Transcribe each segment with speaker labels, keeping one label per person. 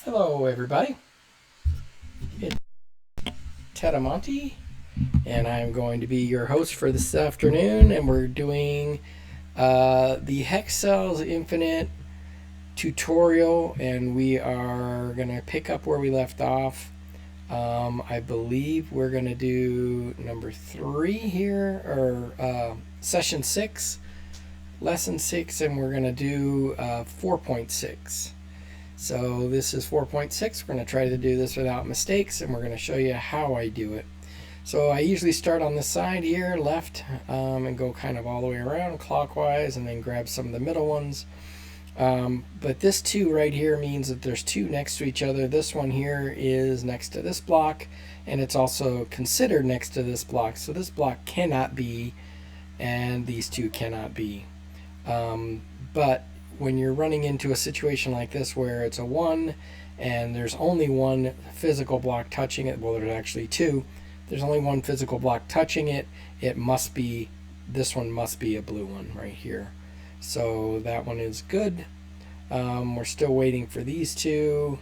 Speaker 1: Hello everybody, it's Tetamonte, and I'm going to be your host for this afternoon, and we're doing the Hexcells Infinite tutorial, and we are going to pick up where we left off. I believe we're going to do number 3 here, or session 6, lesson 6, and we're going to do 4.6. So this is 4.6. We're going to try to do this without mistakes, and we're going to show you how I do it. So I usually start on this side here, left, and go kind of all the way around clockwise, and then grab some of the middle ones. But this 2 right here means that there's 2 next to each other. This one here is next to this block, and it's also considered next to this block. So this block cannot be, and these 2 cannot be. But when you're running into a situation like this where it's a 1 and there's only 1 physical block touching it, well, there's actually 2. There's only 1 physical block touching it. It must be, this one must be a blue one right here. So that one is good. We're still waiting for these 2,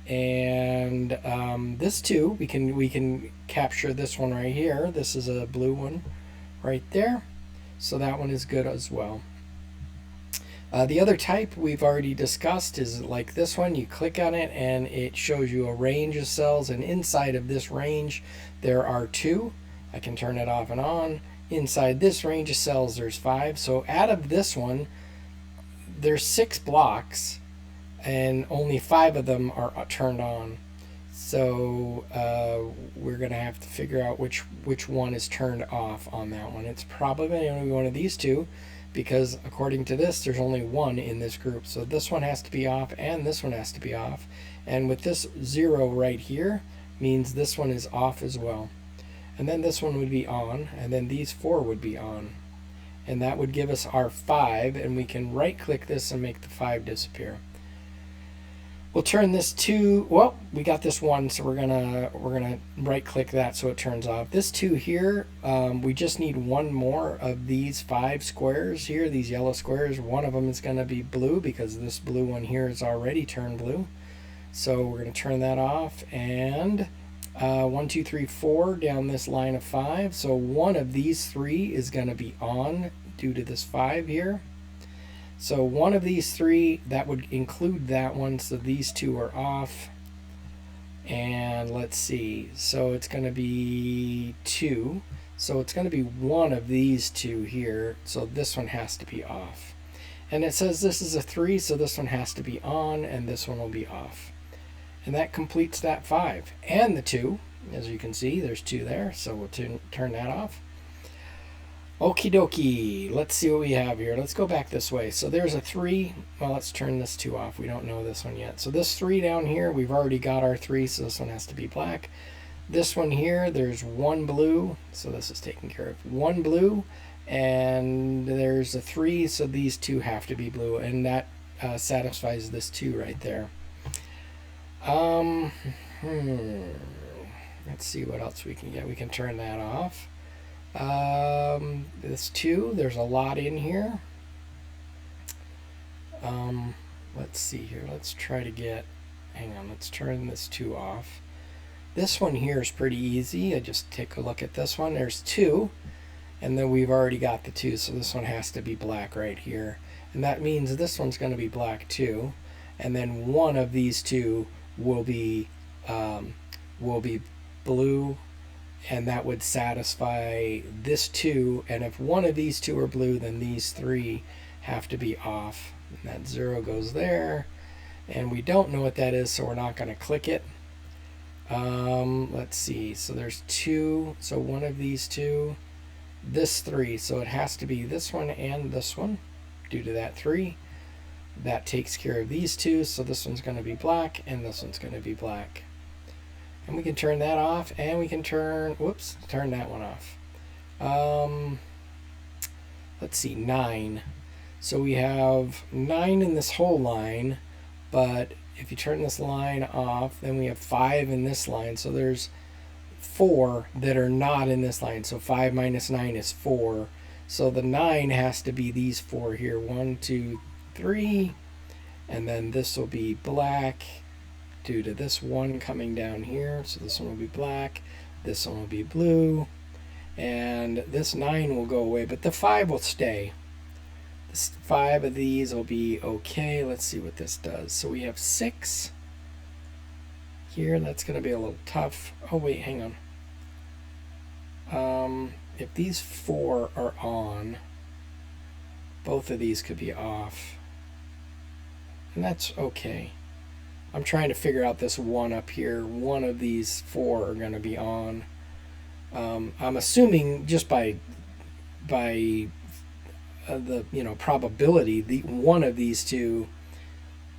Speaker 1: and this 2 we can capture this one right here. This is a blue one right there, so that one is good as well. The other type we've already discussed is like this one. You click on it and it shows you a range of cells, and inside of this range there are 2. I can turn it off and on. Inside this range of cells there's 5. So out of this one there's 6 blocks and only 5 of them are turned on. So we're gonna have to figure out which one is turned off on that one. It's probably going to be one of these 2, because according to this there's only 1 in this group. So this one has to be off and this one has to be off, and with this 0 right here means this one is off as well. And then this one would be on, and then these 4 would be on, and that would give us our 5, and we can right click this and make the 5 disappear. We'll turn this 2, well, we got this 1, so we're gonna right click that so it turns off. This 2 here, we just need 1 more of these 5 squares here, these yellow squares. One of them is gonna be blue because this blue one here is already turned blue. So we're gonna turn that off, and 1, 2, 3, 4 down this line of 5. So one of these 3 is gonna be on due to this 5 here. So one of these 3, that would include that one, so these 2 are off. And let's see, so it's going to be 2. So it's going to be one of these 2 here, so this one has to be off. And it says this is a 3, so this one has to be on, and this one will be off. And that completes that 5. And the 2, as you can see, there's 2 there, so we'll turn that off. Okie dokie, let's see what we have here. Let's go back this way. So there's a 3. Well, let's turn this 2 off. We don't know this one yet. So this 3 down here, we've already got our 3, so this one has to be black. This one here, there's 1 blue, so this is taken care of. 1 blue, and there's a 3, so these 2 have to be blue, and that satisfies this 2 right there. Let's see what else we can get. We can turn that off. This 2, there's a lot in here. Let's see here. Let's try to get, hang on, let's turn this 2 off. This one here is pretty easy. I just take a look at this one. There's 2, and then we've already got the 2, so this one has to be black right here. And that means this one's going to be black too. And then one of these 2 will be blue, and that would satisfy this 2. And if one of these 2 are blue, then these 3 have to be off. And that 0 goes there, and we don't know what that is, so we're not going to click it. Let's see, so there's 2, so one of these 2, this 3, so it has to be this one and this one due to that 3. That takes care of these 2, so this one's going to be black and this one's going to be black. And we can turn that off, and we can turn that one off. Let's see, 9. So we have 9 in this whole line, but if you turn this line off, then we have 5 in this line. So there's 4 that are not in this line. So 5 minus 9 is 4. So the 9 has to be these 4 here. 1, 2, 3. And then this will be black. due to this one coming down here. So this one will be black, this one will be blue, and this 9 will go away, but the 5 will stay. This 5 of these will be okay. Let's see what this does. So we have 6 here. That's going to be a little tough. Oh wait, hang on. If these 4 are on, both of these could be off, and that's okay. I'm trying to figure out this 1 up here. One of these 4 are going to be on. I'm assuming just by the probability, the one of these two,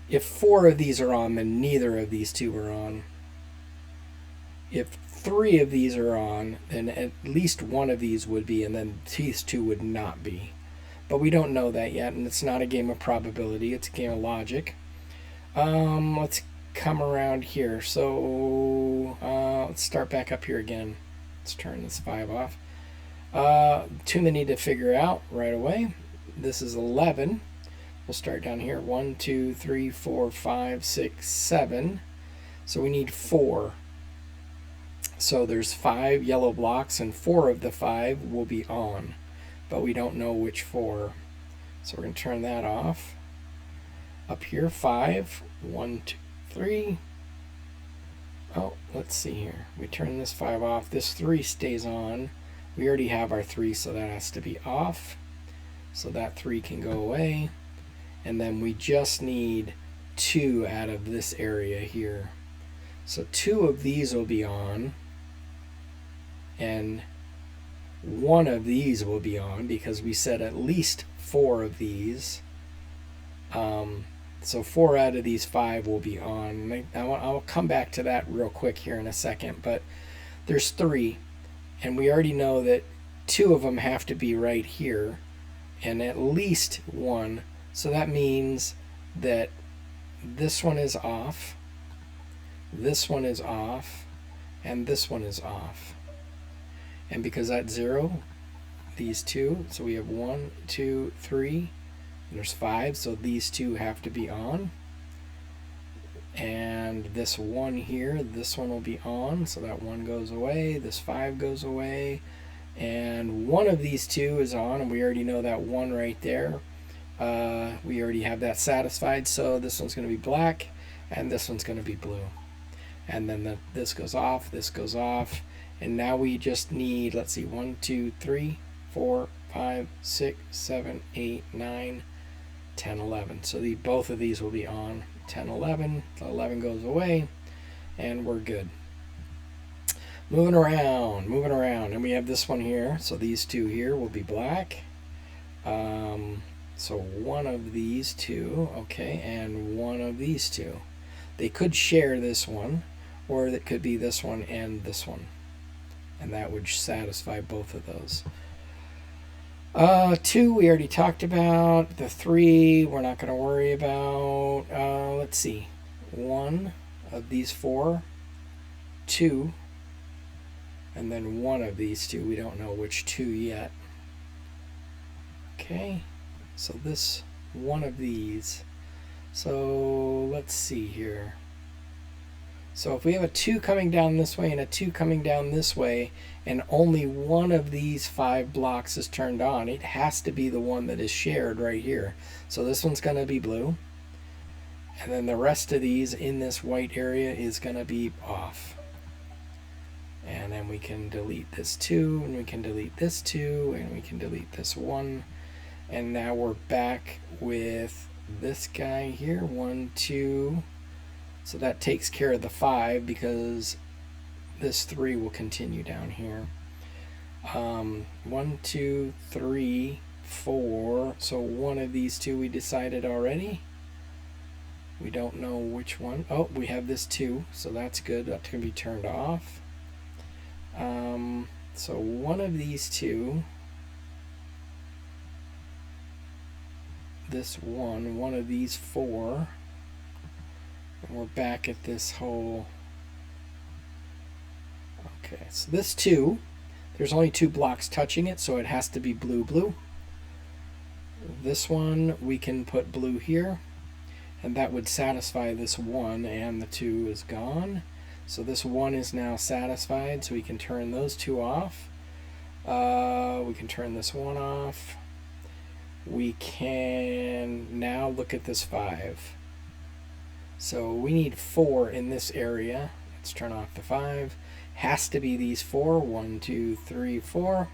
Speaker 1: if 4 of these are on, then neither of these 2 are on. If 3 of these are on, then at least one of these would be, and then these 2 would not be. But we don't know that yet, and it's not a game of probability, it's a game of logic. Let's come around here. So let's start back up here again. Let's turn this 5 off. Too many to figure out right away. This is 11. We'll start down here. 1, 2, 3, 4, 5, 6, 7. So we need 4. So there's 5 yellow blocks, and 4 of the 5 will be on, but we don't know which 4. So we're going to turn that off. Up here, 5. 1, 2, 3. Oh, let's see here. We turn this 5 off. This 3 stays on. We already have our 3, so that has to be off. So that 3 can go away. And then we just need 2 out of this area here. So 2 of these will be on. And 1 of these will be on because we said at least 4 of these. So 4 out of these 5 will be on. I'll come back to that real quick here in a second, but there's 3, and we already know that 2 of them have to be right here, and at least 1. So that means that this one is off, this one is off, and this one is off. And because that's 0, these 2, so we have 1, 2, 3. There's 5, so these 2 have to be on. And this 1 here, this one will be on, so that 1 goes away. This 5 goes away. And 1 of these 2 is on, and we already know that 1 right there. We already have that satisfied, so this one's going to be black, and this one's going to be blue. And then this goes off, this goes off. And now we just need, let's see, 1, 2, 3, 4, 5, 6, 7, 8, 9, 10, 11. So both of these will be on. 10, 11. The 11 goes away, and we're good. Moving around, and we have this one here. So these 2 here will be black. So 1 of these 2, okay, and 1 of these 2. They could share this one, or it could be this one and this one. And that would satisfy both of those. 2 we already talked about. The 3 we're not going to worry about. Let's see. 1 of these 4. 2. And then 1 of these 2. We don't know which 2 yet. Okay. So this 1 of these. So let's see here. So if we have a 2 coming down this way and a 2 coming down this way, and only 1 of these 5 blocks is turned on, it has to be the one that is shared right here. So this one's going to be blue. And then the rest of these in this white area is going to be off. And then we can delete this 2, and we can delete this 2, and we can delete this 1. And now we're back with this guy here, 1, 2. So that takes care of the 5 because this 3 will continue down here. 1, 2, 3, 4. So 1 of these 2 we decided already. We don't know which one. Oh, we have this 2, so that's good. That can be turned off. So 1 of these 2. This 1 of these 4. And we're back at this whole. Okay, so this 2, there's only 2 blocks touching it, so it has to be blue, blue. This one, we can put blue here. and that would satisfy this 1, and the 2 is gone. So this 1 is now satisfied, so we can turn those 2 off. We can turn this 1 off. We can now look at this 5. So we need 4 in this area. Let's turn off the 5. Has to be these 4. 1, 2, 3, 4.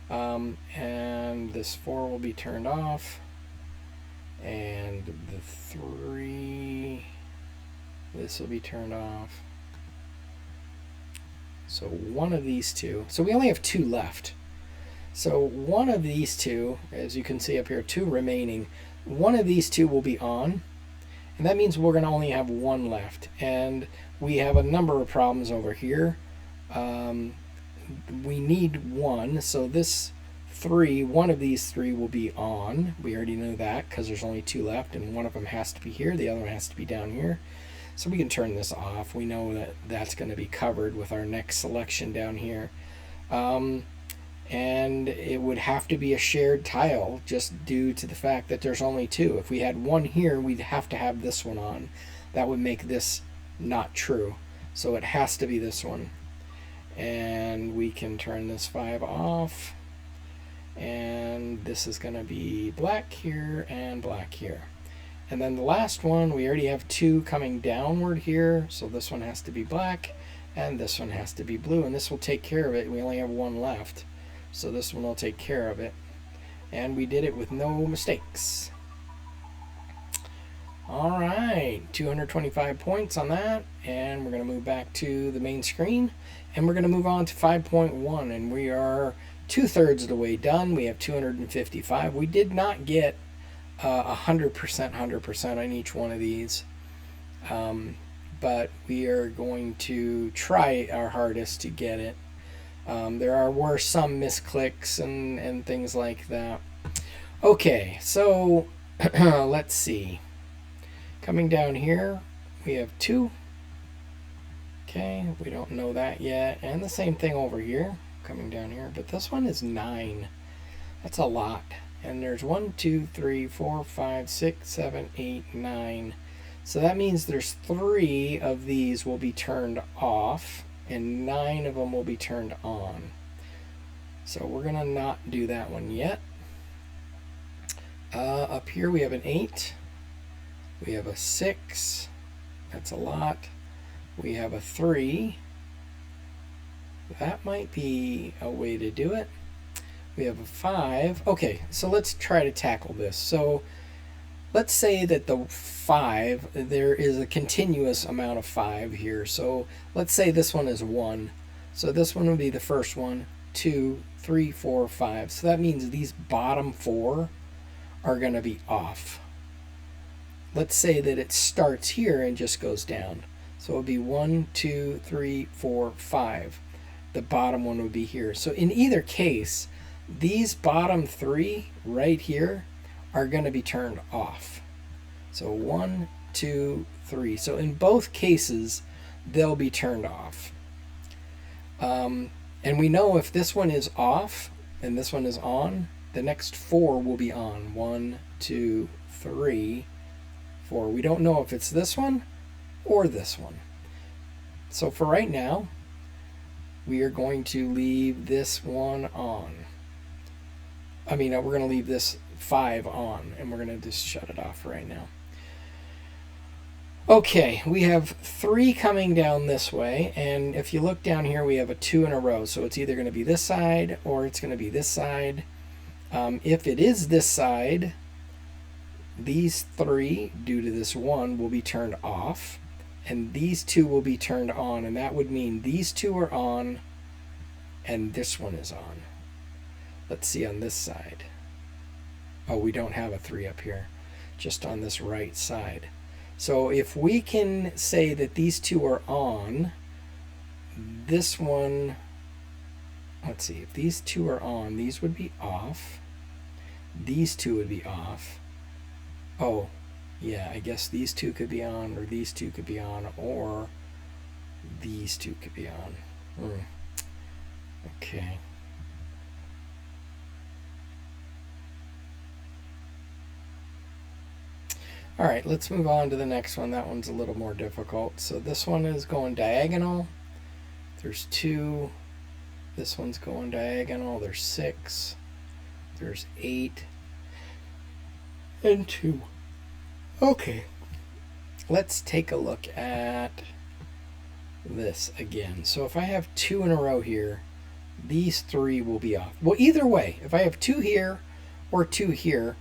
Speaker 1: And this 4 will be turned off. And the 3, this will be turned off. So one of these two. So we only have 2 left. So one of these 2, as you can see up here, 2 remaining. One of these 2 will be on. And that means we're going to only have 1 left. And we have a number of problems over here. We need 1. So this 3, one of these 3 will be on. We already know that because there's only 2 left. And one of them has to be here. The other one has to be down here. So we can turn this off. We know that that's going to be covered with our next selection down here. And it would have to be a shared tile just due to the fact that there's only 2. If we had 1 here, we'd have to have this one on. That would make this not true. So it has to be this one. And we can turn this 5 off. And this is going to be black here and black here. And then the last one, we already have 2 coming downward here. So this one has to be black and this one has to be blue. And this will take care of it. We only have 1 left. So this one will take care of it. And we did it with no mistakes. All right, 225 points on that. And we're going to move back to the main screen. And we're going to move on to 5.1. And we are 2/3 of the way done. We have 255. We did not get 100% on each one of these. But we are going to try our hardest to get it. There were some misclicks and things like that. Okay, so let's see. Coming down here, we have 2. Okay, we don't know that yet. And the same thing over here, coming down here. But this one is 9. That's a lot. And there's 1, 2, 3, 4, 5, 6, 7, 8, 9. So that means there's 3 of these will be turned off. And 9 of them will be turned on. So we're going to not do that one yet. Up here we have an 8. We have a 6. That's a lot. We have a 3. That might be a way to do it. We have a 5. Okay, so let's try to tackle this. So let's say that the 5, there is a continuous amount of 5 here. So let's say this one is 1. So this one would be the first one, 2, 3, 4, 5. So that means these bottom 4 are going to be off. Let's say that it starts here and just goes down. So it would be 1, 2, 3, 4, 5. The bottom one would be here. So in either case, these bottom 3 right here are going to be turned off. So 1, 2, 3. So in both cases, they'll be turned off. And we know if this one is off and this one is on, the next 4 will be on. 1, 2, 3, 4. We don't know if it's this one or this one. So for right now, we are going to leave this one on. I mean, we're going to leave this 5 on, and we're going to just shut it off right now. Okay, we have 3 coming down this way, and if you look down here, we have a 2 in a row. So it's either going to be this side or it's going to be this side. If it is this side, these 3, due to this 1, will be turned off, and these 2 will be turned on, and that would mean these 2 are on, and this one is on. Let's see on this side. Oh, we don't have a 3 up here, just on this right side. So if we can say that these 2 are on, this one, let's see, if these 2 are on, these would be off. These 2 would be off. Oh, yeah, I guess these 2 could be on, or these 2 could be on, or these 2 could be on. Okay. All right, let's move on to the next one. That one's a little more difficult. So this one is going diagonal. There's 2. This one's going diagonal. There's 6. There's 8. And 2. Okay. Let's take a look at this again. So if I have 2 in a row here, these 3 will be off. Well, either way, if I have 2 here or 2 here,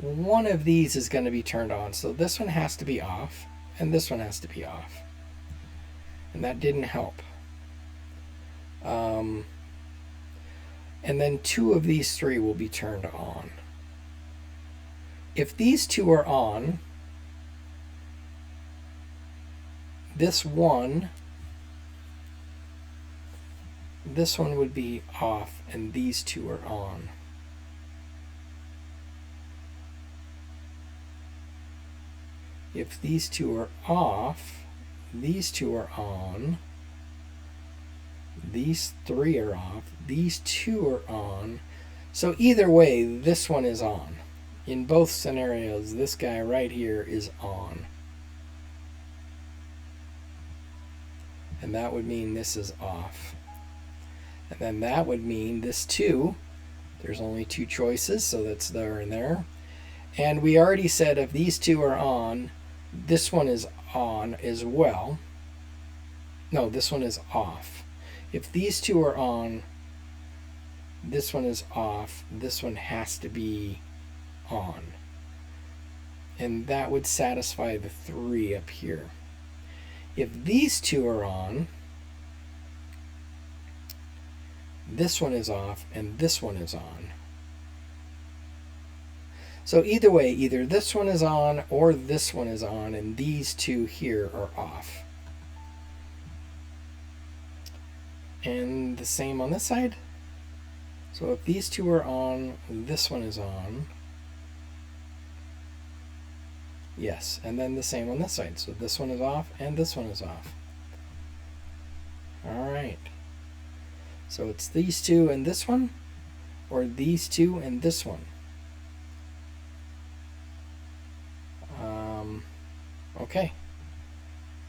Speaker 1: one of these is going to be turned on. So this one has to be off, and this one has to be off. And that didn't help. And then 2 of these 3 will be turned on. If these 2 are on, this one would be off, and these 2 are on. If these 2 are off, these 2 are on, these 3 are off, these 2 are on. So either way, this one is on. In both scenarios, this guy right here is on. And that would mean this is off. And then that would mean this 2, there's only 2 choices, so that's there and there. And we already said if these 2 are on, this one is on as well. No, this one is off. If these 2 are on, this one is off. This one has to be on. And that would satisfy the 3 up here. If these 2 are on, this one is off and this one is on. So either way, either this one is on or this one is on, and these 2 here are off. And the same on this side. So if these 2 are on, this one is on. Yes, and then the same on this side. So this one is off and this one is off. All right. So it's these 2 and this one, or these 2 and this one. Okay.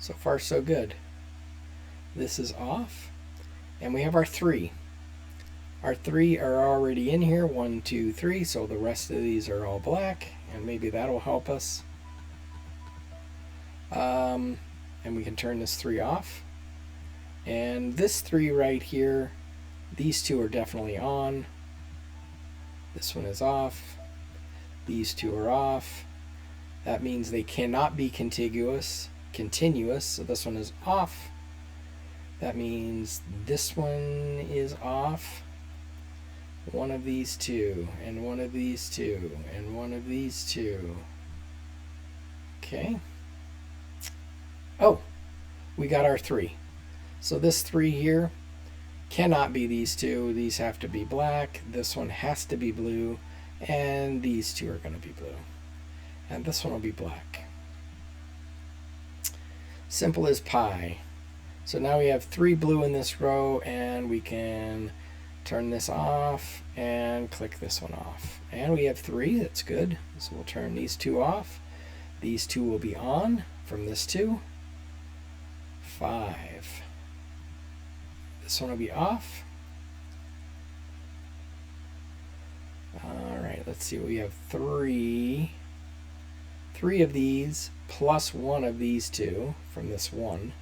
Speaker 1: So far so good. This is off. And we have our 3. Our 3 are already in here. 1, 2, 3. So the rest of these are all black. And maybe that'll help us. And we can turn this 3 off. And this 3 right here, these 2 are definitely on. This one is off. These 2 are off. That means they cannot be continuous. So this one is off. That means this one is off. One of these 2, and one of these 2, and one of these 2. Okay. Oh, we got our 3. So this 3 here cannot be these 2. These have to be black. This one has to be blue. And these 2 are going to be blue. And this one will be black. Simple as pie. So now we have 3 blue in this row, and we can turn this off and click this one off. And we have 3. That's good. So we'll turn these 2 off. These 2 will be on from this 2. 5. This one will be off. All right, let's see. We have 3 of these plus 1 of these 2 from this 1.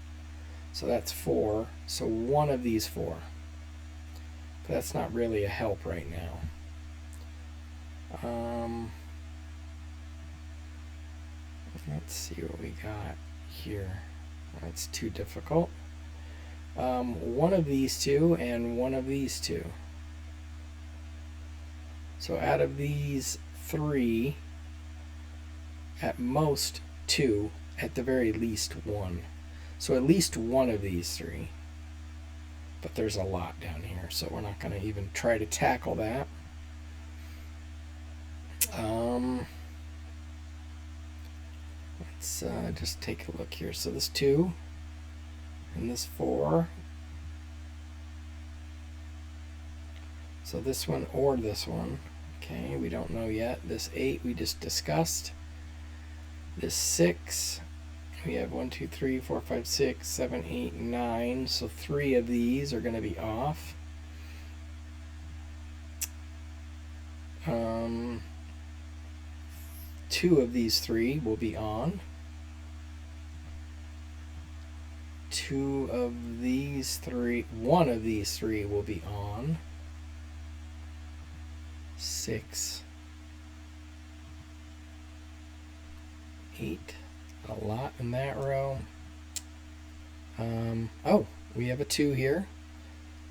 Speaker 1: So that's 4. So 1 of these 4. But that's not really a help right now. Let's see what we got here. That's too difficult. 1 of these 2 and 1 of these 2. So out of these 3, at most 2, at the very least 1. So at least 1 of these 3. But there's a lot down here, so we're not going to even try to tackle that. Let's just take a look here. So this 2 and this 4. So this one or this one. Okay, we don't know yet. This 8 we just discussed. This 6, we have 1, 2, 3, 4, 5, 6, 7, 8, 9. So 3 of these are going to be off. 2 of these 3 will be on. 2 of these 3, 1 of these 3 will be on. 6, 8, a lot in that row. Oh, we have a 2 here,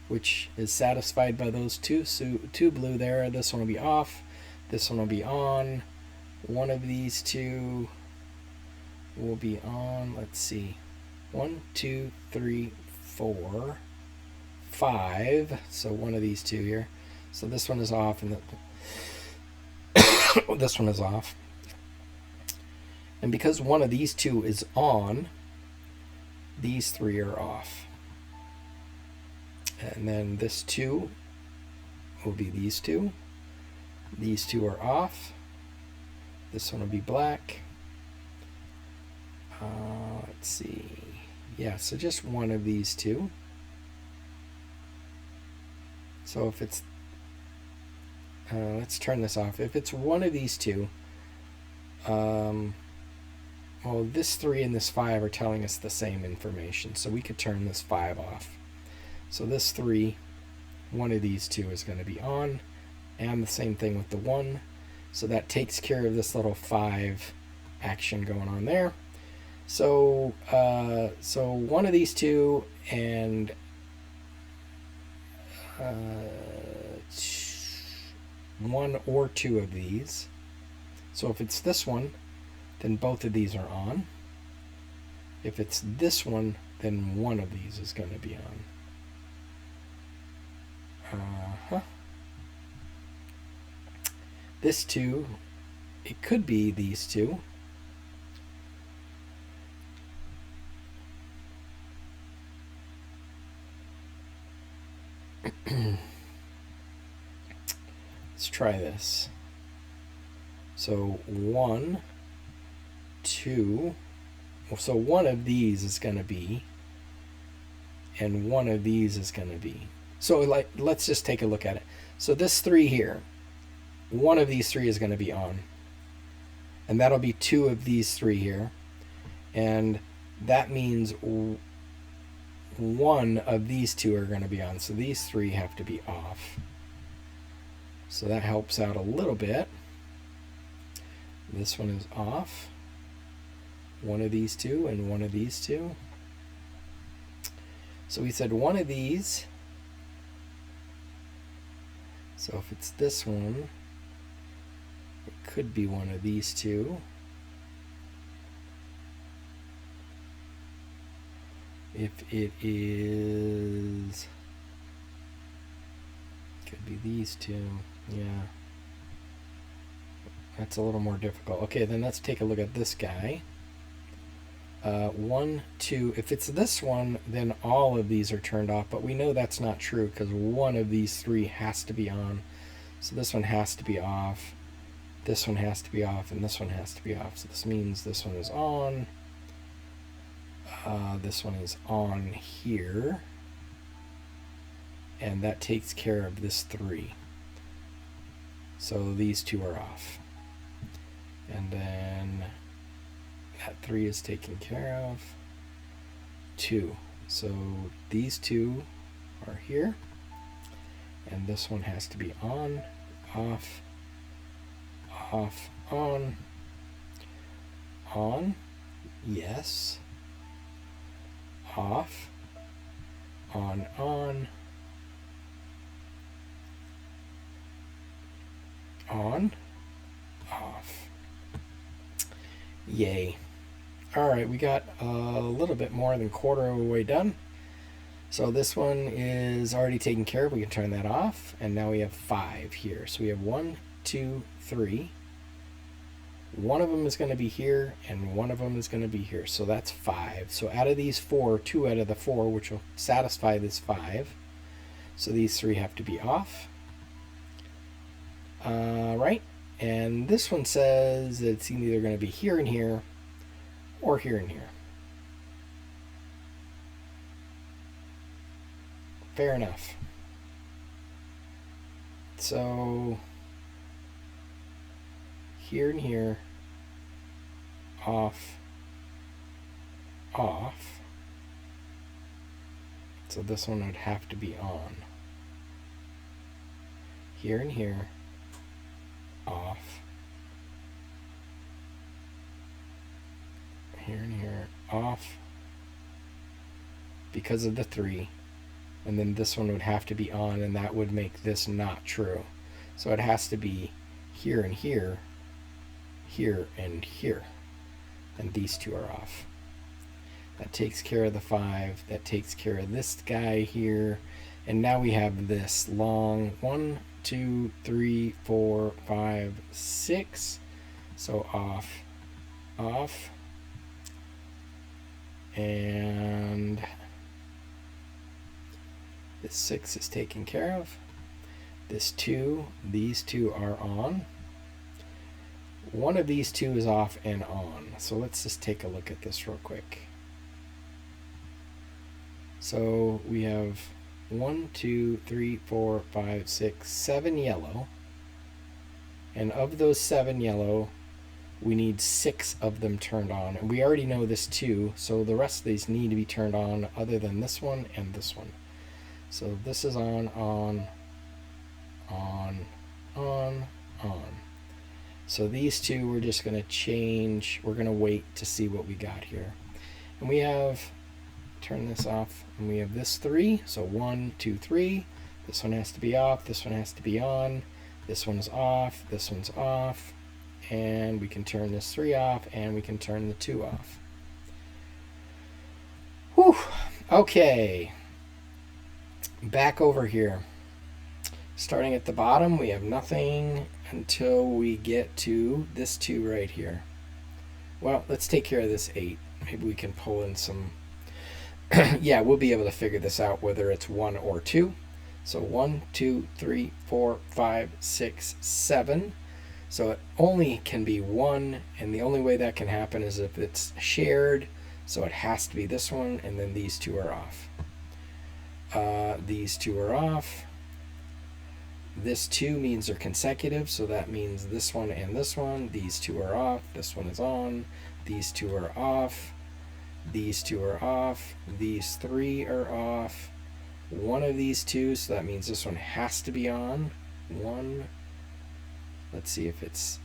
Speaker 1: which is satisfied by those 2. So 2 blue there. This one will be off. This one will be on. 1 of these 2 will be on. Let's see. 1, 2, 3, 4, 5. So 1 of these 2 here. So this one is off, and this one is off. And because 1 of these 2 is on, these 3 are off. And then this 2 will be these 2. These 2 are off. This one will be black. Let's see. Yeah, so just 1 of these 2. So if it's, let's turn this off. If it's 1 of these 2, well, this 3 and this 5 are telling us the same information, so we could turn this 5 off. So this 3, 1 of these 2 is going to be on, and the same thing with the 1. So that takes care of this little 5 action going on there. So, so 1 of these 2 and 1 or 2 of these. So if it's this one, then both of these are on. If it's this one, then 1 of these is going to be on. This 2, it could be these 2. Let's try this. So 1, 2. So 1 of these is going to be, and 1 of these is going to be. So like, let's just take a look at it. So this 3 here, 1 of these 3 is going to be on, and that'll be 2 of these 3 here, and that means 1 of these 2 are going to be on. So these 3 have to be off. So that helps out a little bit. This one is off. 1 of these 2 and 1 of these 2. So we said 1 of these. So if it's this one, it could be 1 of these 2. If it is, could be these 2. Yeah. That's a little more difficult. Okay, then let's take a look at this guy. 1, 2. If it's this one, then all of these are turned off, but we know that's not true because 1 of these 3 has to be on. So this one has to be off, this one has to be off, and this one has to be off. So this means this one is on. This one is on here, and that takes care of this 3. So these 2 are off, and then that 3 is taken care of. 2. So these 2 are here, and this one has to be on, off, off, on, yes, off, on, on, off. Yay. Alright, we got a little bit more than quarter of the way done. So this one is already taken care of. We can turn that off. And now we have 5 here. So we have 1, 2, 3. One of them is going to be here, and one of them is going to be here. So that's 5. So out of these 4, 2 out of the 4, which will satisfy this 5. So these 3 have to be off. Right? And this one says it's either going to be here and here, or here and here. Fair enough. So here and here, off, off. So this one would have to be on. Here and here, off. Here and here, off. Because of the 3. And then this one would have to be on, and that would make this not true. So it has to be here and here, here and here. And these 2 are off. That takes care of the 5. That takes care of this guy here. And now we have this long 1, 2, 3, 4, 5, 6. So off, off. And this 6 is taken care of. This 2, these 2 are on. One of these 2 is off and on. So let's just take a look at this real quick. So we have 1, 2, 3, 4, 5, 6, 7 yellow. And of those 7 yellow, we need 6 of them turned on. And we already know this 2, so the rest of these need to be turned on other than this one and this one. So this is on, on, on, on, on. So these 2 we're just going to change. We're going to wait to see what we got here. And we have, turn this off, and we have this 3. So 1, 2, 3. This one has to be off. This one has to be on. This one's off. This one's off. And we can turn this 3 off, and we can turn the 2 off. Whew. Okay. Back over here. Starting at the bottom, we have nothing until we get to this 2 right here. Well, let's take care of this 8. Maybe we can pull in some... yeah, we'll be able to figure this out whether it's 1 or 2. So 1, 2, 3, 4, 5, 6, 7. So it only can be 1, and the only way that can happen is if it's shared. So it has to be this one, and then these 2 are off. These 2 are off. This 2 means they're consecutive, so that means this one and this one. These 2 are off. This one is on. These 2 are off. These 2 are off. These 3 are off. One of these 2, so that means this one has to be on. 1. Let's see if it's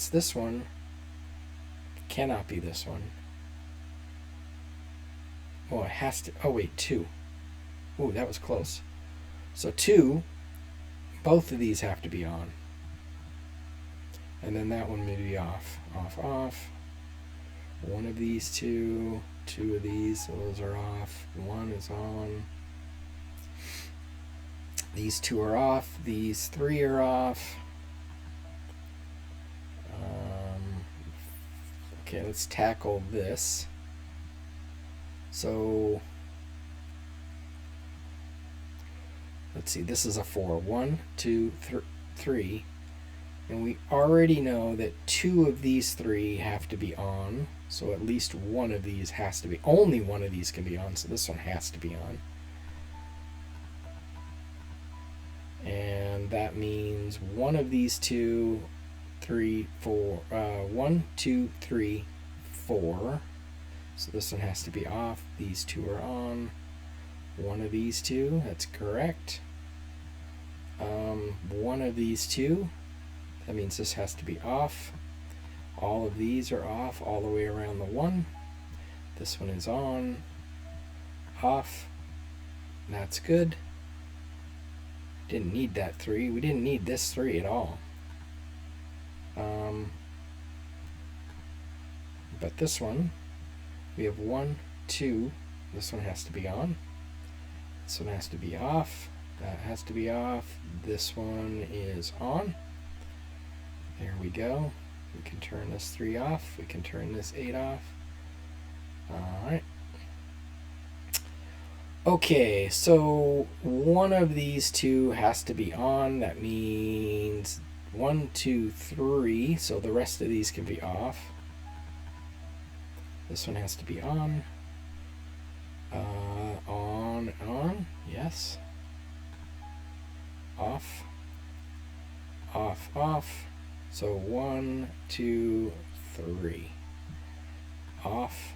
Speaker 1: this one. It cannot be this one. Oh, it has to. Oh wait, 2. Ooh, that was close. So 2. Both of these have to be on. And then that one may be off. Off, off. One of these 2. 2 of these, so those are off. 1 is on. These 2 are off. These 3 are off. Okay, let's tackle this. So let's see, this is a 4. 1, 2, 3. And we already know that 2 of these 3 have to be on. So at least one of these has to be. Only one of these can be on, so this one has to be on. And that means one of these 2, 3, 4. 1, 2, 3, 4. So this one has to be off. These 2 are on. One of these 2, that's correct. One of these 2, that means this has to be off. All of these are off all the way around the 1. This one is on. Off. That's good. Didn't need that 3. We didn't need this 3 at all. But this one, we have 1, 2. This one has to be on. This one has to be off. That has to be off. This one is on. There we go. We can turn this 3 off. We can turn this 8 off. Alright. Okay, so one of these 2 has to be on. That means 1, 2, 3. So the rest of these can be off. This one has to be on. On. Yes. Off. Off. So 1, 2, 3. Off.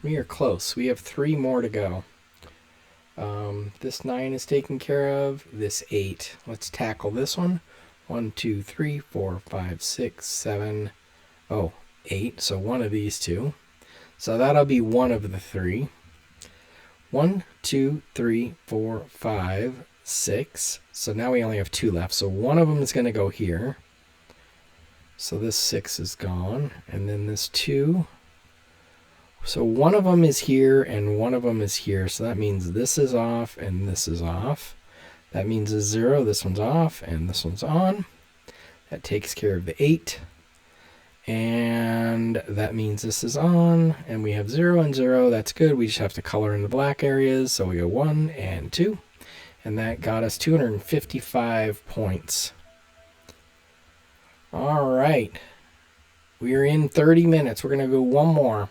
Speaker 1: We are close. We have 3 more to go. This 9 is taken care of. This 8. Let's tackle this one. 1, 2, 3, 4, 5, 6, 7. Oh, 8. So one of these two. So that'll be one of the 3. 1, 2, 3, 4, 5, 6. So now we only have 2 left. So one of them is going to go here. So this 6 is gone. And then this 2. So one of them is here and one of them is here. So that means this is off and this is off. That means a 0. This one's off and this one's on. That takes care of the 8. And that means this is on. And we have 0 and 0. That's good. We just have to color in the black areas. So we go 1 and 2. And that got us 255 points. All right. We are in 30 minutes. We're going to go one more.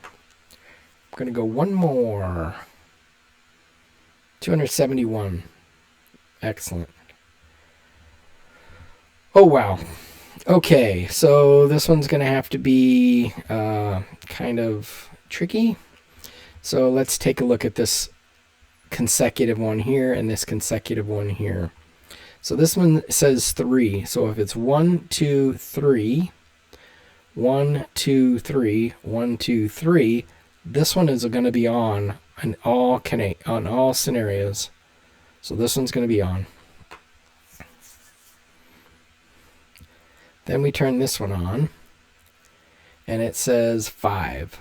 Speaker 1: We're going to go one more. 271. Excellent. Oh, wow. Okay, so this one's going to have to be kind of tricky. So let's take a look at this consecutive one here and this consecutive one here. So this one says 3. So if it's 1, 2, 3, 1, 2, 3, 1, 2, 3, this one is going to be on all scenarios. So this one's going to be on. Then we turn this one on, and it says 5.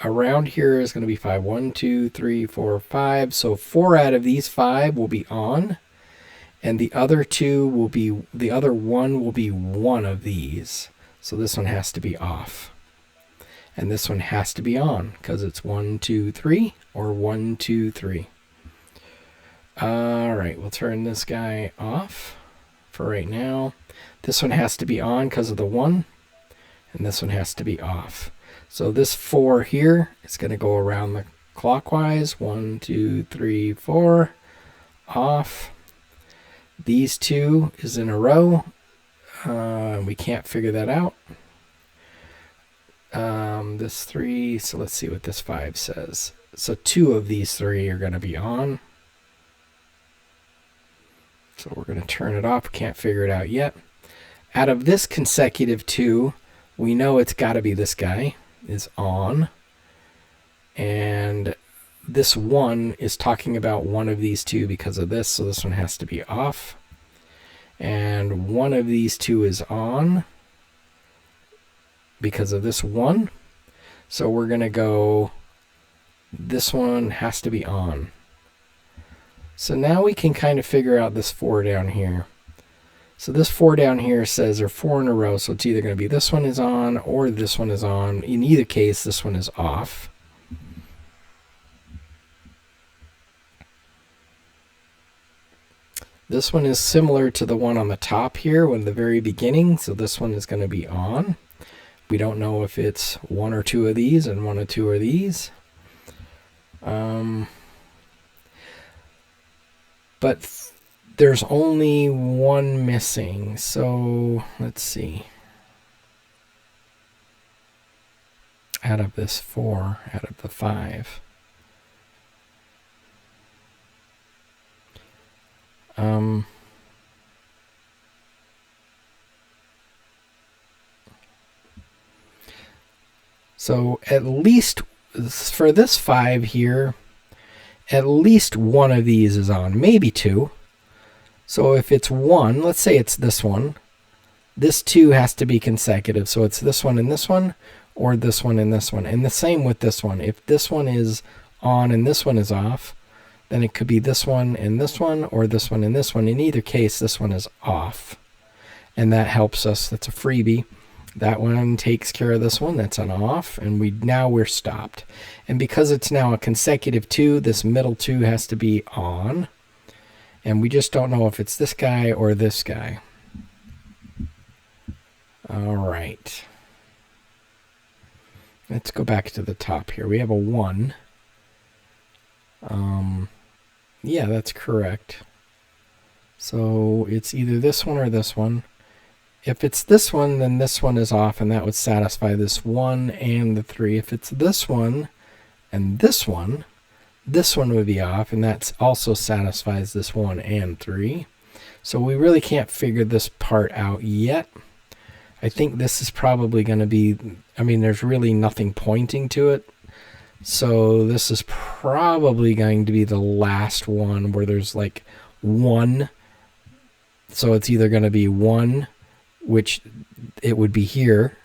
Speaker 1: Around here is going to be 5. 1, 2, 3, 4, 5. So 4 out of these 5 will be on, and the other 2 will be, the other 1 will be one of these. So this one has to be off. And this one has to be on because it's 1, 2, 3 or 1, 2, 3. All right, we'll turn this guy off for right now. This one has to be on because of the 1, and this one has to be off. So this 4 here is going to go around the clockwise. 1, 2, 3, 4. Off. These 2 is in a row. We can't figure that out. This 3, so let's see what this 5 says. So 2 of these 3 are going to be on. So we're going to turn it off. Can't figure it out yet. Out of this consecutive 2, we know it's got to be this guy is on. And this 1 is talking about one of these 2 because of this. So this one has to be off. And one of these 2 is on because of this 1. So we're going to go, this one has to be on. So now we can kind of figure out this 4 down here. So this 4 down here says there are 4 in a row. So it's either going to be this one is on or this one is on. In either case, this one is off. This one is similar to the one on the top here in the very beginning. So this one is going to be on. We don't know if it's 1 or 2 of these and 1 or 2 of these. But there's only 1 missing. So let's see. Out of this 4, out of the 5. So at least for this 5 here, at least 1 of these is on, maybe 2. So if it's 1, let's say it's this one, this 2 has to be consecutive. So it's this one and this one, or this one and this one. And the same with this one. If this one is on and this one is off, then it could be this one and this one, or this one and this one. In either case, this one is off. And that helps us. That's a freebie. That one takes care of this one. That's an off. And now we're stopped. And because it's now a consecutive 2, this middle 2 has to be on. And we just don't know if it's this guy or this guy. All right. let's go back to the top here. We have a 1. Yeah, that's correct. So it's either this one or this one. If it's this one, then this one is off, and that would satisfy this 1 and the 3. If it's this one and this one would be off, and that also satisfies this 1 and 3. So we really can't figure this part out yet. I think this is probably going to be, I mean, there's really nothing pointing to it. So this is probably going to be the last one where there's like 1. So it's either going to be 1, which it would be here,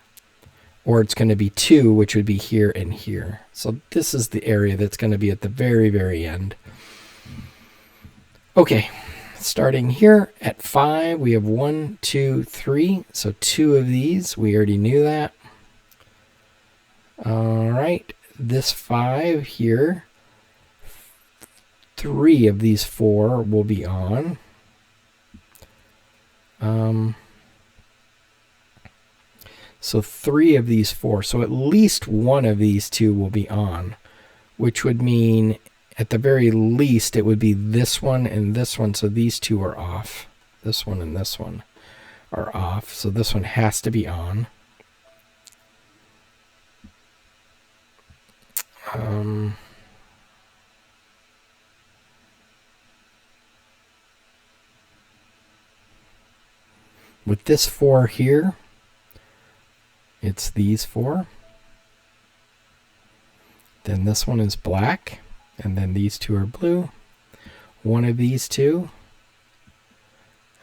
Speaker 1: or it's going to be 2, which would be here and here. So this is the area that's going to be at the very, very end. Okay, starting here at 5, we have 1, 2, 3. So 2 of these, we already knew that. All right, this 5 here, 3 of these 4 will be on. So 3 of these 4. So at least 1 of these 2 will be on, which would mean at the very least it would be this one and this one. So these 2 are off. This one and this one are off. So this one has to be on. With this 4 here, it's these 4. Then this one is black, and then these 2 are blue. 1 of these 2,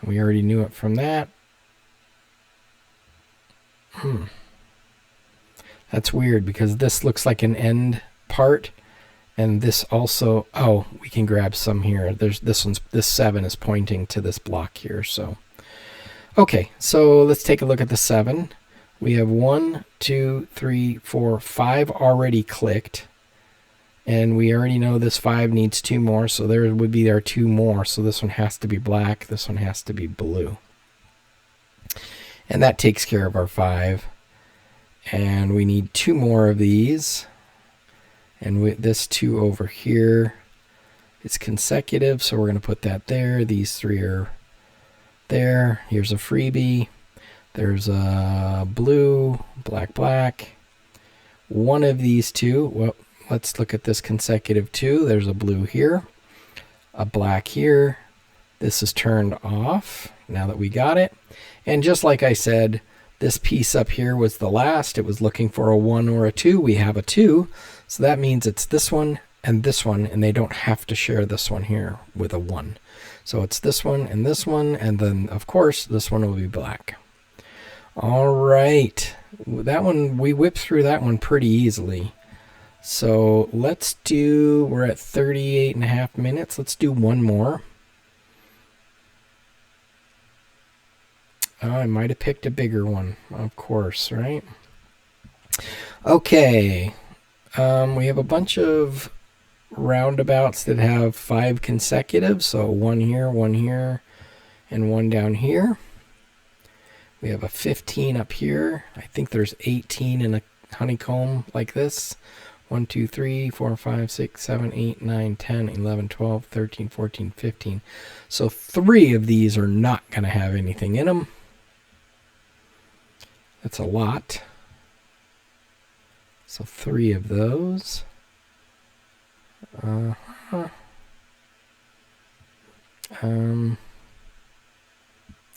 Speaker 1: and we already knew it from that. That's weird because this looks like an end part, and this also, oh, we can grab some here. There's this 7 is pointing to this block here. So okay, so let's take a look at the 7. We have 1, 2, 3, 4, 5 already clicked, and we already know this 5 needs 2 more, so there would be our 2 more. So this one has to be black, this one has to be blue, and that takes care of our 5. And we need 2 more of these, and with this 2 over here, it's consecutive, so we're going to put that there. These 3 are there. Here's a freebie. There's a blue, black, black. 1 of these 2, well, let's look at this consecutive 2. There's a blue here, a black here. This is turned off now that we got it. And just like I said, this piece up here was the last. It was looking for a 1 or a 2. We have a 2. So that means it's this one, and they don't have to share this one here with a 1. So it's this one, and then, of course, this one will be black. All right. That one, we whipped through that one pretty easily. So let's do, we're at 38.5 minutes. Let's do one more. I might have picked a bigger one, of course, right? Okay. We have a bunch of roundabouts that have 5 consecutive. So 1 here, and 1 down here. We have a 15 up here. I think there's 18 in a honeycomb like this. 1, 2, 3, 4, 5, 6, 7, 8, 9, 10, 11, 12, 13, 14, 15. So 3 of these are not going to have anything in them. That's a lot. So 3 of those. Oh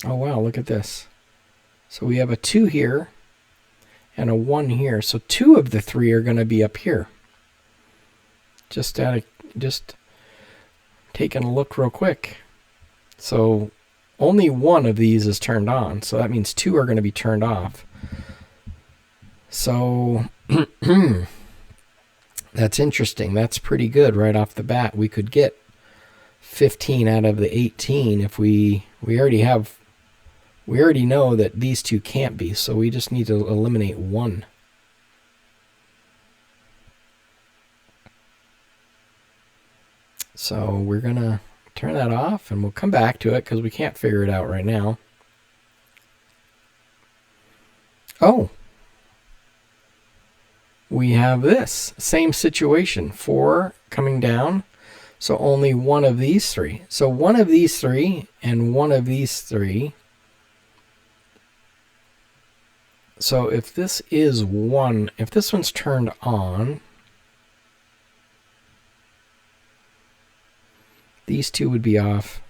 Speaker 1: wow, look at this. So we have a 2 here and a 1 here. So 2 of the 3 are going to be up here. Just taking a look real quick. So only 1 of these is turned on. So that means 2 are going to be turned off. So that's interesting. That's pretty good right off the bat. We could get 15 out of the 18 if we already know that these 2 can't be, so we just need to eliminate 1. So we're gonna turn that off and we'll come back to it because we can't figure it out right now. Oh, we have this same situation. 4 coming down. So only one of these three. So one of these three and one of these three. So if this is 1, if this one's turned on, these 2 would be off,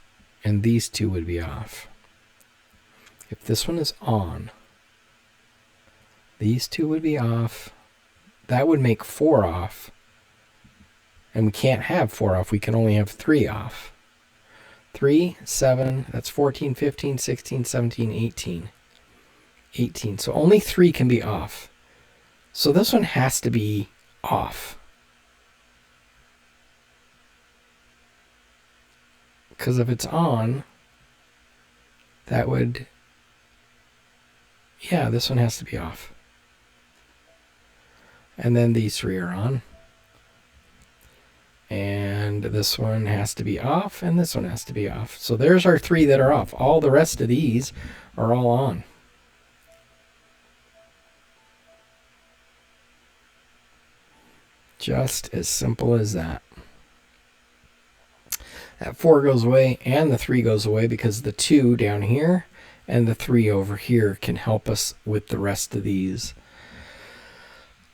Speaker 1: and these 2 would be off. If this one is on, these 2 would be off. That would make 4 off. And we can't have 4 off. We can only have 3 off. 3, 7, that's 14, 15, 16, 17, 18. 18. So only 3 can be off. So this one has to be off. Because if it's on, that would... yeah, this one has to be off. And then these 3 are on. And this one has to be off, and this one has to be off. So there's our 3 that are off. All the rest of these are all on. Just as simple as that. That 4 goes away, and the 3 goes away because the 2 down here and the 3 over here can help us with the rest of these.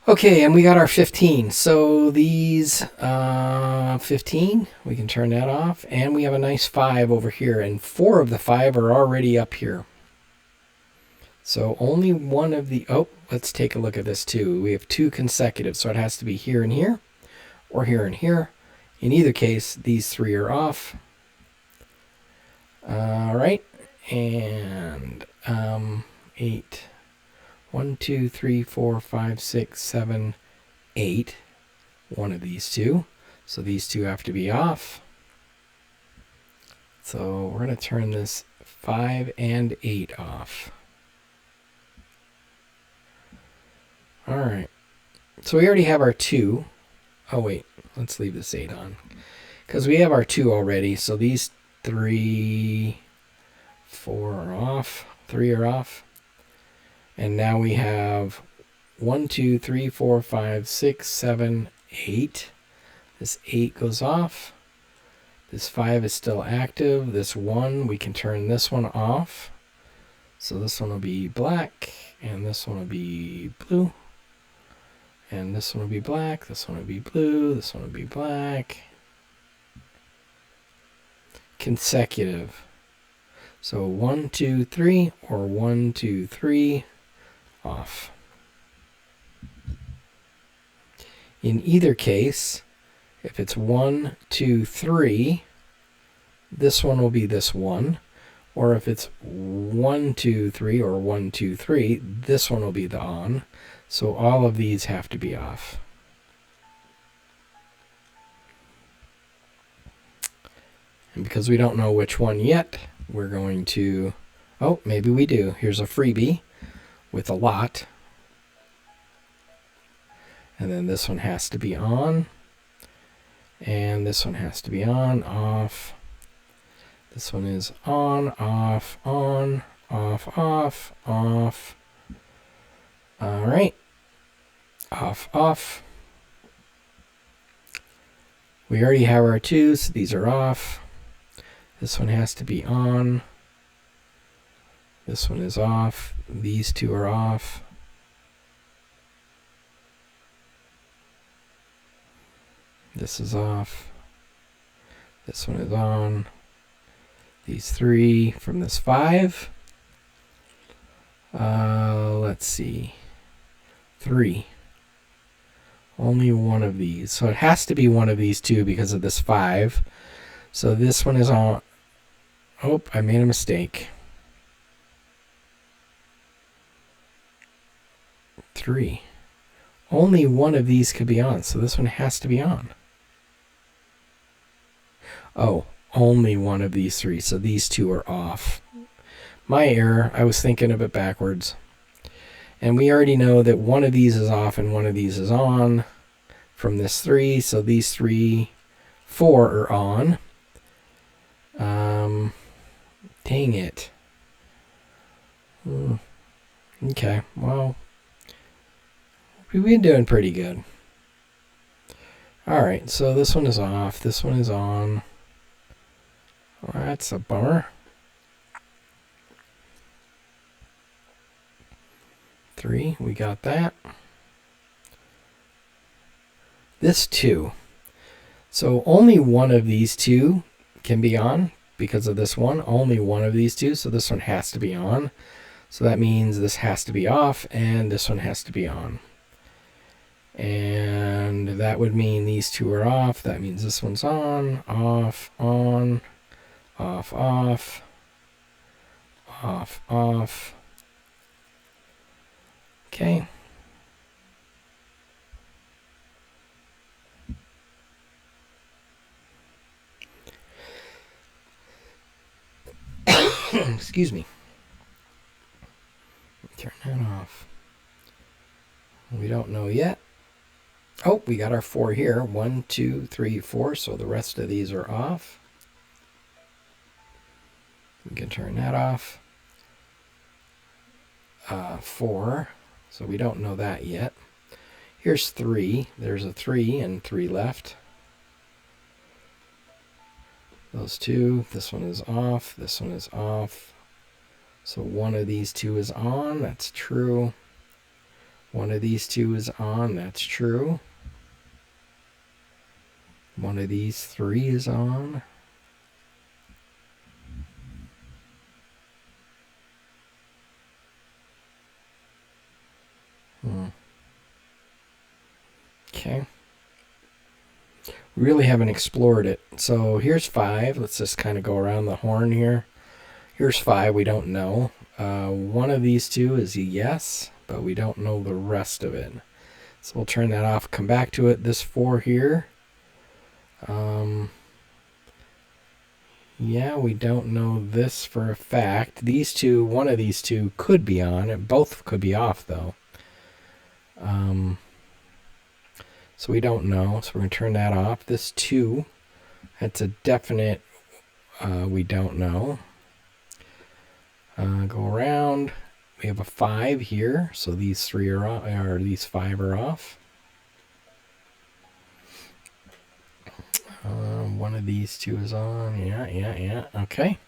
Speaker 1: Okay, and we got our 15. So these 15, we can turn that off. And we have a nice 5 over here. And 4 of the 5 are already up here. So only one of the... oh, let's take a look at this too. We have 2 consecutive. So it has to be here and here, or here and here. In either case, these 3 are off. All right. And 8... 1, 2, 3, 4, 5, 6, 7, 8. One of these 2. So these 2 have to be off. So we're going to turn this 5 and 8 off. All right. So we already have our 2. Oh, wait. Let's leave this 8 on. Because we have our 2 already. So these 3, 4 are off. 3 are off. And now we have 1, 2, 3, 4, 5, 6, 7, 8. This 8 goes off. This 5 is still active. This 1, we can turn this one off. So this one will be black, and this one will be blue. And this one will be black, this one will be blue, this one will be black. Consecutive. So 1, 2, 3, or 1, 2, 3. Off. In either case, if it's 1, 2, 3, this one will be this 1. Or if it's 1, 2, 3, or 1, 2, 3, this one will be the on. So all of these have to be off. And because we don't know which one yet, we're going to... oh, maybe we do. Here's a freebie with a lot. And then this one has to be on. And this one has to be on, off. This one is on, off, off, off. All right. Off, off. We already have our 2s, so these are off. This one has to be on. This one is off. These 2 are off. This is off. This one is on. These 3 from this 5. Let's see. 3. Only one of these. So it has to be one of these 2 because of this 5. So this one is on. Oh, I made a mistake. 3. Only one of these could be on, so this one has to be on. Oh, only one of these 3, so these 2 are off. My error, I was thinking of it backwards. And we already know that one of these is off and one of these is on from this 3, so these 3, 4 are on. Dang it. Okay, well, We've been doing pretty good. All right, so this one is off. This one is on. Well, that's a bummer. 3, we got that. This 2. So only one of these two can be on because of this one. Only one of these two, so this one has to be on. So that means this has to be off and this one has to be on. And that would mean these two are off. That means this one's on, off, on, off, off, off, off. Okay. Excuse me. Turn that off. We don't know yet. Oh, we got our 4 here. 1, 2, 3, 4. So the rest of these are off. We can turn that off. 4. So we don't know that yet. Here's 3. There's a 3 and 3 left. Those 2. This one is off. This one is off. So one of these 2 is on. That's true. One of these 2 is on. That's true. One of these 3 is on. Okay. We really haven't explored it. So here's 5. Let's just kind of go around the horn here. Here's 5. We don't know. One of these 2 is a yes, but we don't know the rest of it. So we'll turn that off, come back to it. This 4 here. Yeah, we don't know this for a fact. These 2, one of these 2 could be on. Both could be off, though. So we don't know. So we're going to turn that off. This 2, that's a definite we don't know. Go around. We have a 5 here. So these 3 are off, or these 5 are off. One of these 2 is on. Yeah. Okay.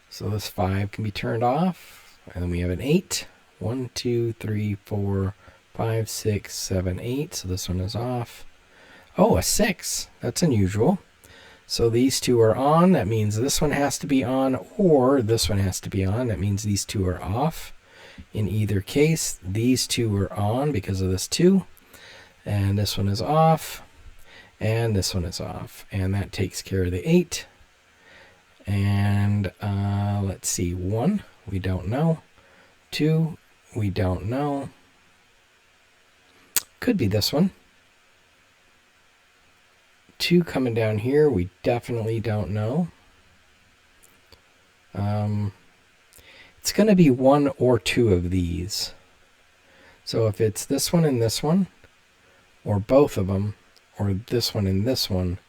Speaker 1: So this 5 can be turned off. And then we have an 8. 1, 2, 3, 4, 5, 6, 7, 8. So this one is off. Oh, a 6. That's unusual. So these 2 are on. That means this one has to be on, or this one has to be on. That means these 2 are off. In either case, these 2 are on because of this 2. And this one is off. And this one is off. And that takes care of the 8. And let's see. 1, we don't know. 2, we don't know. Could be this one. 2 coming down here, we definitely don't know. It's going to be 1 or 2 of these. So if it's this one and this one, or both of them, or this one and this one,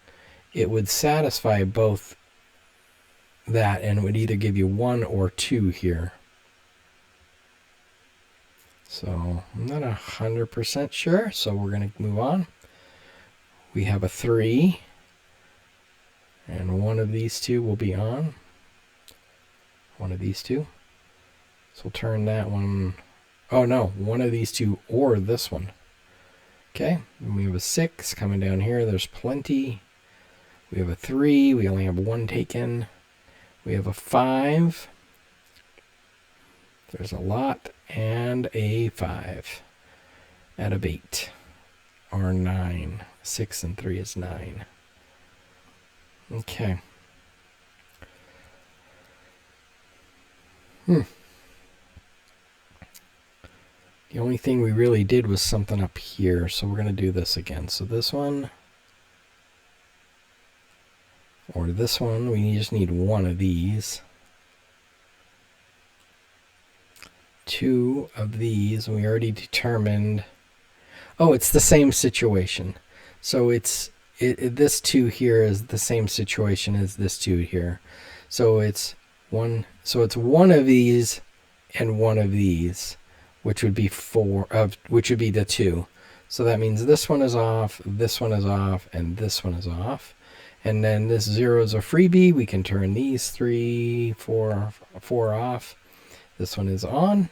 Speaker 1: it would satisfy both that, and it would either give you 1 or 2 here. So I'm not 100% sure, so we're going to move on. We have a 3, and one of these 2 will be on. One of these 2. So we'll turn that one. Oh no, one of these 2 or this one. Okay, and we have a 6 coming down here. There's plenty. We have a 3. We only have 1 taken. We have a 5. There's a lot. And a 5 out of 8. Or 9. 6 and 3 is 9. Okay. The only thing we really did was something up here, so we're going to do this again. So this one, or this one, we just need 1 of these. 2 of these, and we already determined. Oh, it's the same situation. So this 2 here is the same situation as this 2 here. So it's 1. So it's 1 of these and 1 of these. which would be 4, which would be the 2. So that means this one is off, this one is off, and this one is off. And then this 0 is a freebie. We can turn these 3, 4 off. This one is on,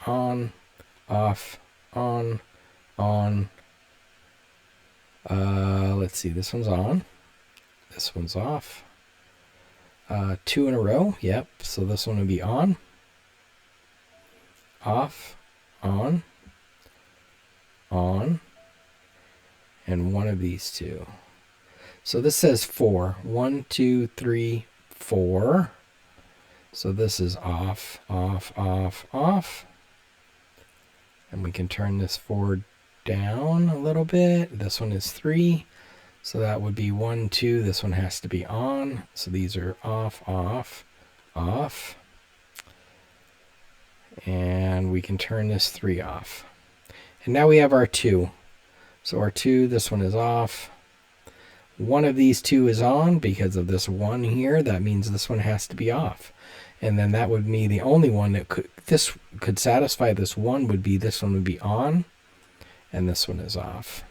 Speaker 1: off, on. Let's see, this one's on. This one's off. 2 in a row. Yep. So this one would be on, off, on, and one of these two. So this says 4. 1, 2, 3, 4. So this is off, off, off, off. And we can turn this 4 down a little bit. This one is 3. So that would be 1, 2. This one has to be on. So these are off, off, off. And we can turn this 3 off. And now we have our 2. So our 2, this one is off. One of these 2 is on because of this 1 here. That means this one has to be off. And then that would be the only one that could satisfy this 1 would be this one would be on. And this one is off.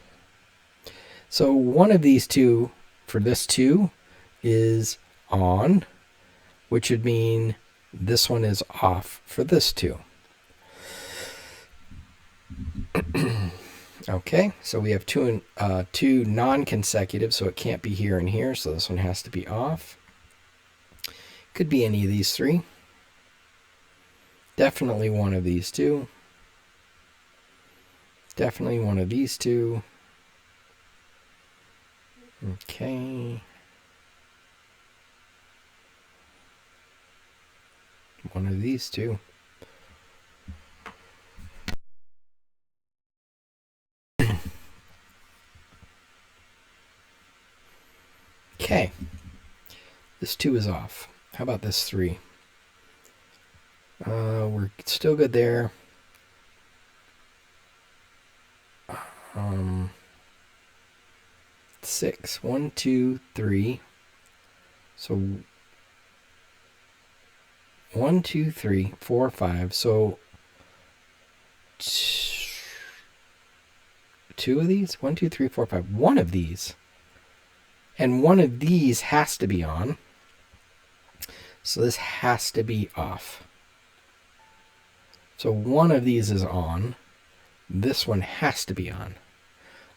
Speaker 1: So one of these 2 for this 2 is on, which would mean this one is off for this 2. Okay, so we have two non-consecutive, so it can't be here and here, so this one has to be off. Could be any of these 3. Definitely one of these 2. Definitely one of these 2. Okay. One of these 2. Okay. This 2 is off. How about this 3? We're still good there. 6. 1, 2, 3. So 1, 2, 3, 4, 5. So 2 of these? 1, 2, 3, 4, 5. One of these. And one of these has to be on. So this has to be off. So one of these is on. This one has to be on.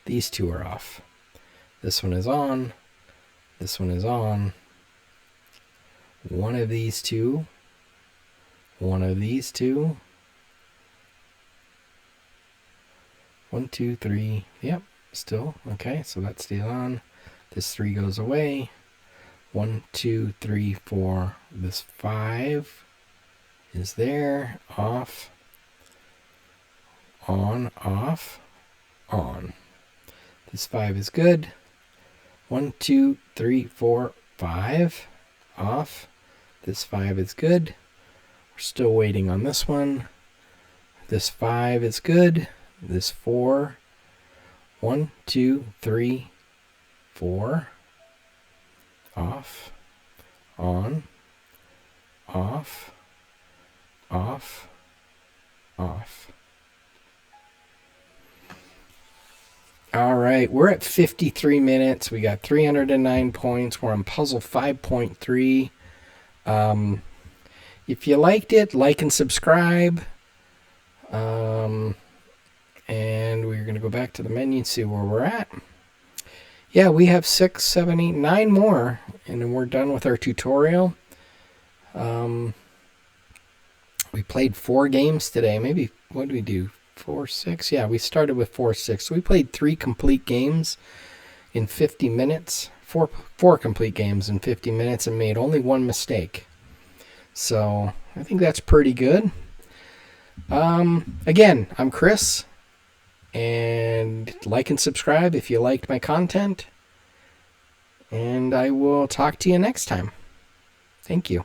Speaker 1: These 2 are off. This one is on. This one is on. One of these 2. One of these 2. 1, 2, 3. Yep, still. Okay, so that stays on. This 3 goes away. 1, 2, 3, 4. This 5 is there. Off. On, off, on. This 5 is good. 1, 2, 3, 4, 5. Off. This 5 is good. We're still waiting on this one. This 5 is good. This 4. 1, 2, 3, 4. Off. On. Off. Off. Off. All right, we're at 53 minutes. We got 309 points. We're on puzzle 5.3. If you liked it, like and subscribe. And we're going to go back to the menu and see where we're at. Yeah, we have 6, 7, 8, 9 more, and then we're done with our tutorial. We played 4 games today. Maybe, what did we do? 4, 6? Yeah, we started with 4, 6. So we played 3 complete games in 50 minutes. Four complete games in 50 minutes and made only 1 mistake. So I think that's pretty good. Again, I'm Chris. And like and subscribe if you liked my content. And I will talk to you next time. Thank you.